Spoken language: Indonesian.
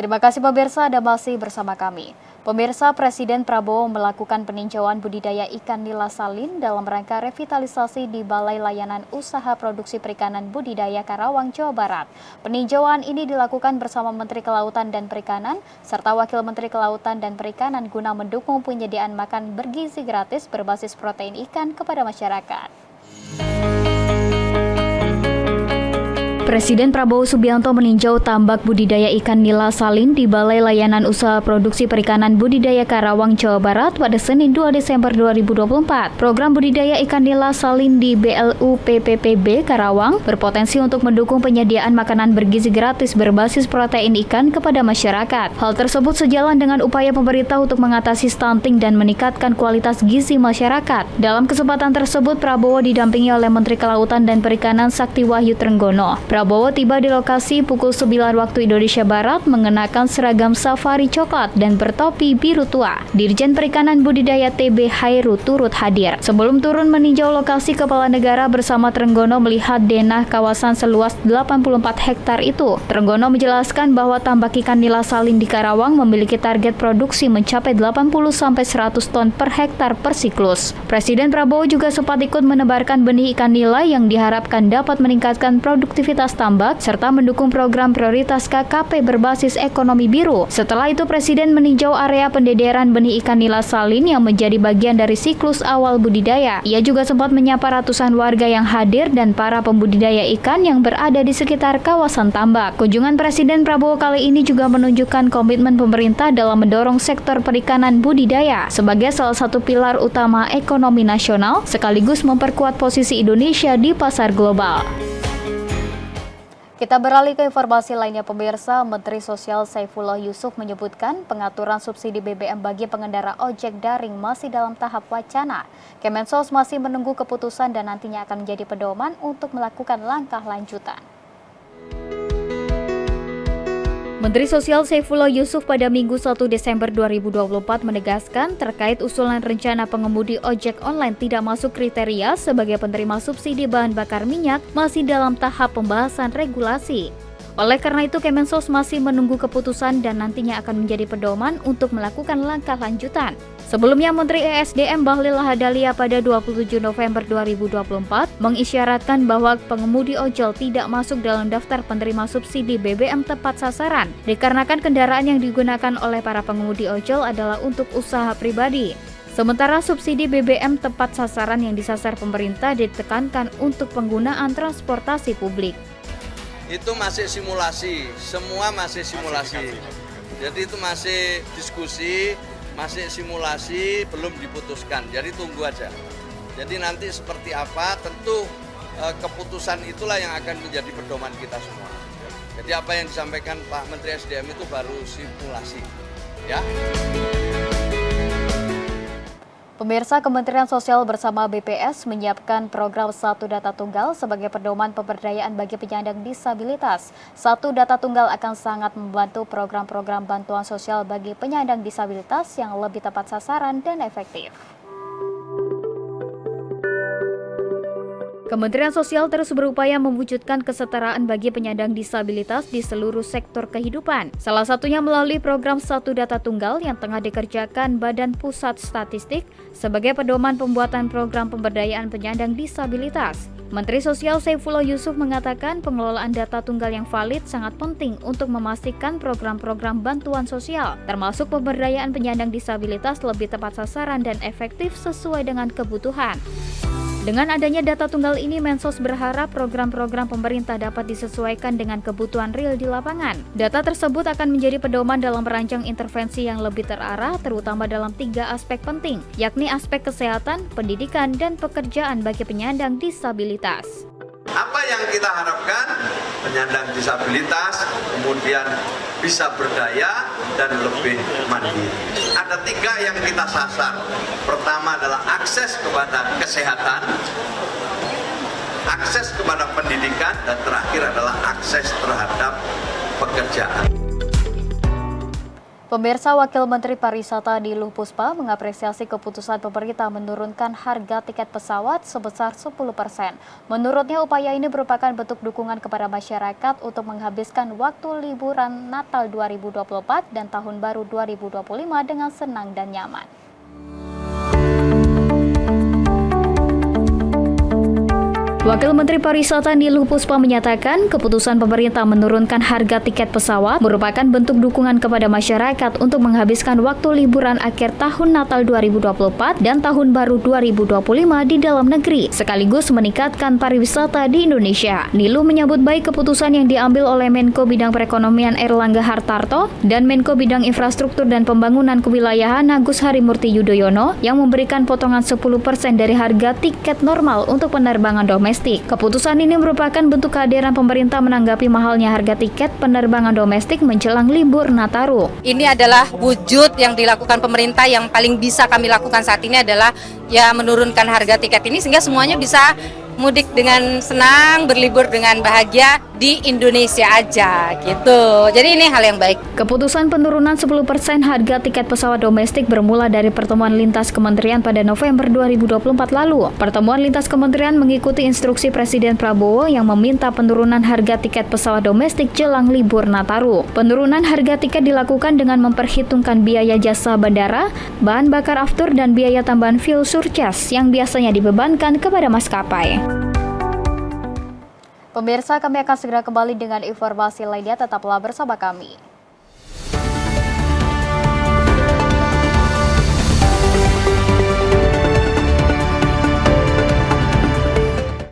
Terima kasih pemirsa, Anda masih bersama kami. Pemirsa, Presiden Prabowo melakukan peninjauan budidaya ikan nila salin dalam rangka revitalisasi di Balai Layanan Usaha Produksi Perikanan Budidaya Karawang, Jawa Barat. Peninjauan ini dilakukan bersama Menteri Kelautan dan Perikanan serta Wakil Menteri Kelautan dan Perikanan guna mendukung penyediaan makan bergizi gratis berbasis protein ikan kepada masyarakat. Presiden Prabowo Subianto meninjau tambak budidaya ikan nila salin di Balai Layanan Usaha Produksi Perikanan Budidaya Karawang, Jawa Barat pada Senin 2 Desember 2024. Program budidaya ikan nila salin di BLU PPPB Karawang berpotensi untuk mendukung penyediaan makanan bergizi gratis berbasis protein ikan kepada masyarakat. Hal tersebut sejalan dengan upaya pemerintah untuk mengatasi stunting dan meningkatkan kualitas gizi masyarakat. Dalam kesempatan tersebut, Prabowo didampingi oleh Menteri Kelautan dan Perikanan Sakti Wahyu Trenggono. Prabowo tiba di lokasi pukul 9 waktu Indonesia Barat mengenakan seragam safari coklat dan bertopi biru tua. Dirjen Perikanan Budidaya TB Hairu turut hadir. Sebelum turun meninjau lokasi, Kepala Negara bersama Trenggono melihat denah kawasan seluas 84 hektar itu. Trenggono menjelaskan bahwa tambak ikan nila salin di Karawang memiliki target produksi mencapai 80-100 ton per hektar per siklus. Presiden Prabowo juga sempat ikut menebarkan benih ikan nila yang diharapkan dapat meningkatkan produktivitas tambak serta mendukung program prioritas KKP berbasis ekonomi biru. Setelah itu, Presiden meninjau area pendederan benih ikan nila salin yang menjadi bagian dari siklus awal budidaya. Ia juga sempat menyapa ratusan warga yang hadir dan para pembudidaya ikan yang berada di sekitar kawasan tambak. Kunjungan Presiden Prabowo kali ini juga menunjukkan komitmen pemerintah dalam mendorong sektor perikanan budidaya sebagai salah satu pilar utama ekonomi nasional sekaligus memperkuat posisi Indonesia di pasar global. Kita beralih ke informasi lainnya pemirsa. Menteri Sosial Saifullah Yusuf menyebutkan pengaturan subsidi BBM bagi pengendara ojek daring masih dalam tahap wacana. Kemensos masih menunggu keputusan dan nantinya akan menjadi pedoman untuk melakukan langkah lanjutan. Menteri Sosial Saifullah Yusuf pada Minggu 1 Desember 2024 menegaskan terkait usulan rencana pengemudi ojek online tidak masuk kriteria sebagai penerima subsidi bahan bakar minyak masih dalam tahap pembahasan regulasi. Oleh karena itu, Kemensos masih menunggu keputusan dan nantinya akan menjadi pedoman untuk melakukan langkah lanjutan. Sebelumnya, Menteri ESDM Bahlil Lahadalia pada 27 November 2024 mengisyaratkan bahwa pengemudi ojol tidak masuk dalam daftar penerima subsidi BBM tepat sasaran dikarenakan kendaraan yang digunakan oleh para pengemudi ojol adalah untuk usaha pribadi. Sementara subsidi BBM tepat sasaran yang disasar pemerintah ditekankan untuk penggunaan transportasi publik. Itu masih simulasi, semua masih simulasi. Jadi itu masih diskusi, masih simulasi, belum diputuskan. Jadi tunggu aja. Jadi nanti seperti apa, tentu keputusan itulah yang akan menjadi pedoman kita semua. Jadi apa yang disampaikan Pak Menteri SDM itu baru simulasi, ya. Pemirsa, Kementerian Sosial bersama BPS menyiapkan program Satu Data Tunggal sebagai pedoman pemberdayaan bagi penyandang disabilitas. Satu Data Tunggal akan sangat membantu program-program bantuan sosial bagi penyandang disabilitas yang lebih tepat sasaran dan efektif. Kementerian Sosial terus berupaya mewujudkan kesetaraan bagi penyandang disabilitas di seluruh sektor kehidupan. Salah satunya melalui program Satu Data Tunggal yang tengah dikerjakan Badan Pusat Statistik sebagai pedoman pembuatan program pemberdayaan penyandang disabilitas. Menteri Sosial Saifullah Yusuf mengatakan pengelolaan data tunggal yang valid sangat penting untuk memastikan program-program bantuan sosial, termasuk pemberdayaan penyandang disabilitas lebih tepat sasaran dan efektif sesuai dengan kebutuhan. Dengan adanya data tunggal ini, Mensos berharap program-program pemerintah dapat disesuaikan dengan kebutuhan real di lapangan. Data tersebut akan menjadi pedoman dalam merancang intervensi yang lebih terarah, terutama dalam 3 aspek penting, yakni aspek kesehatan, pendidikan, dan pekerjaan bagi penyandang disabilitas. Apa yang kita harapkan? Penyandang disabilitas kemudian bisa berdaya dan lebih mandiri. Ada 3 yang kita sasar. Pertama adalah akses kepada kesehatan, akses kepada pendidikan, dan terakhir adalah akses terhadap pekerjaan. Pemirsa, Wakil Menteri Pariwisata Niluh Puspa mengapresiasi keputusan pemerintah menurunkan harga tiket pesawat sebesar 10%. Menurutnya, upaya ini merupakan bentuk dukungan kepada masyarakat untuk menghabiskan waktu liburan Natal 2024 dan Tahun Baru 2025 dengan senang dan nyaman. Wakil Menteri Pariwisata Niluh Puspa menyatakan keputusan pemerintah menurunkan harga tiket pesawat merupakan bentuk dukungan kepada masyarakat untuk menghabiskan waktu liburan akhir tahun Natal 2024 dan Tahun Baru 2025 di dalam negeri, sekaligus meningkatkan pariwisata di Indonesia. Niluh menyambut baik keputusan yang diambil oleh Menko Bidang Perekonomian Erlangga Hartarto dan Menko Bidang Infrastruktur dan Pembangunan Kewilayahan Agus Harimurti Yudhoyono yang memberikan potongan 10% dari harga tiket normal untuk penerbangan domestik. Keputusan ini merupakan bentuk kehadiran pemerintah menanggapi mahalnya harga tiket penerbangan domestik menjelang libur Nataru. Ini adalah wujud yang dilakukan pemerintah yang paling bisa kami lakukan saat ini adalah ya menurunkan harga tiket ini sehingga semuanya bisa mudik dengan senang, berlibur dengan bahagia di Indonesia aja gitu. Jadi ini hal yang baik. Keputusan penurunan 10% harga tiket pesawat domestik bermula dari pertemuan lintas kementerian pada November 2024 lalu. Pertemuan lintas kementerian mengikuti instruksi Presiden Prabowo yang meminta penurunan harga tiket pesawat domestik jelang libur Nataru. Penurunan harga tiket dilakukan dengan memperhitungkan biaya jasa bandara, bahan bakar aftur, dan biaya tambahan fuel surcharge yang biasanya dibebankan kepada maskapai. Pemirsa, kami akan segera kembali dengan informasi lainnya, tetaplah bersama kami.